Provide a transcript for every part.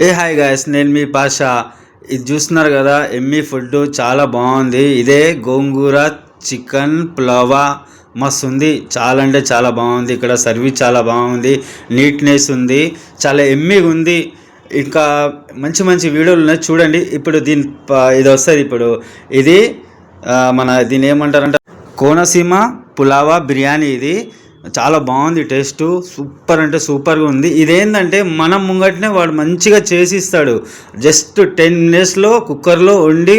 Hi guys, నేను మీ పాషా. ఇది చూస్తున్నారు కదా, ఎమ్మీ ఫుడ్ చాలా బాగుంది. ఇదే గోంగూర చికెన్ పులావా మస్తు ఉంది. చాలా అంటే చాలా బాగుంది. ఇక్కడ సర్వీస్ చాలా బాగుంది, నీట్నెస్ ఉంది, చాలా ఎమ్మీగా ఉంది. ఇంకా మంచి మంచి వీడియోలు ఉన్నాయి, చూడండి. ఇప్పుడు ఇది వస్తుంది. ఇప్పుడు ఇది దీని ఏమంటారంటే కోనసీమ పులావా బిర్యానీ. ఇది చాలా బాగుంది, టేస్ట్ సూపర్ అంటే సూపర్గా ఉంది. ఇదేంటంటే మనం ముంగటనే వాడు మంచిగా చేసి ఇస్తాడు. జస్ట్ 10 minutesలో కుక్కర్లో వండి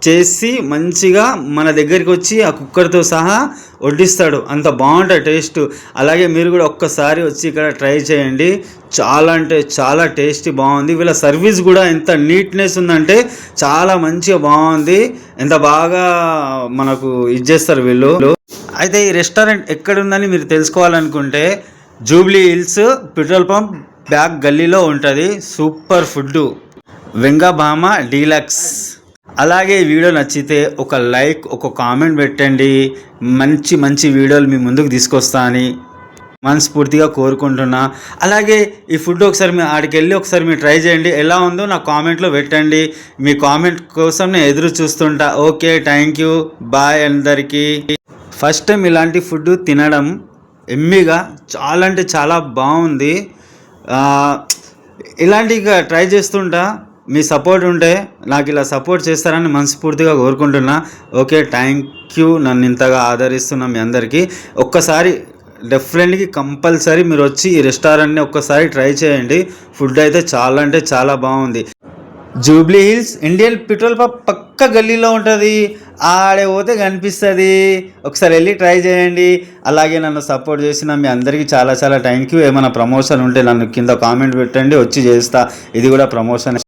చేసి మంచిగా మన దగ్గరికి వచ్చి ఆ కుక్కర్తో సహా వడ్డిస్తాడు. అంత బాగుంటుంది టేస్ట్. అలాగే మీరు కూడా ఒక్కసారి వచ్చి ఇక్కడ ట్రై చేయండి. చాలా అంటే చాలా టేస్టీ బాగుంది. వీళ్ళ సర్వీస్ కూడా ఎంత నీట్నెస్ ఉందంటే చాలా మంచిగా బాగుంది. ఎంత బాగా మనకు ఇచ్చేస్తారు వీళ్ళు. అయితే ఈ రెస్టారెంట్ ఎక్కడుందని మీరు తెలుసుకోవాలనుకుంటే Jubilee Hills petrol pump back గల్లీలో ఉంటుంది. సూపర్ ఫుడ్, వెంగబామ డీలక్స్. అలాగే ఈ వీడియో నచ్చితే ఒక లైక్, ఒక కామెంట్ పెట్టండి. మంచి మంచి వీడియోలు మీ ముందుకు తీసుకొస్తా అని మనస్ఫూర్తిగా కోరుకుంటున్నా. అలాగే ఈ ఫుడ్ ఒకసారి మీరు ఆడికి వెళ్ళి ఒకసారి మీరు ట్రై చేయండి. ఎలా ఉందో నా కామెంట్లో పెట్టండి. మీ కామెంట్ కోసం నేను ఎదురు చూస్తుంటా. ఓకే, థ్యాంక్ యూ, బాయ్ అందరికీ. ఫస్ట్ టైం ఇలాంటి ఫుడ్ తినడం ఎమ్మీగా చాలా అంటే చాలా బాగుంది. ఇలాంటిగా ట్రై చేస్తుంటా. మీ సపోర్ట్ ఉంటే నాకు ఇలా సపోర్ట్ చేస్తారని మనస్ఫూర్తిగా కోరుకుంటున్నా. Okay, thank you. నన్ను ఇంతగా ఆదరిస్తున్నా మీ అందరికీ. ఒక్కసారి డెఫినెట్లీ కంపల్సరీ మీరు వచ్చి ఈ రెస్టారెంట్ని ఒక్కసారి ట్రై చేయండి. ఫుడ్ అయితే చాలా అంటే చాలా బాగుంది. Jubilee hills Indian petrol pump పక్క గల్లీలో ఉంటుంది. ఆడే పోతే కనిపిస్తుంది. ఒకసారి వెళ్ళి ట్రై చేయండి. అలాగే నన్ను సపోర్ట్ చేసిన మీ అందరికీ చాలా చాలా థ్యాంక్ యూ. ఏమైనా ప్రమోషన్ ఉంటే నన్ను కింద కామెంట్ పెట్టండి, వచ్చి చేస్తా. ఇది కూడా ప్రమోషన్.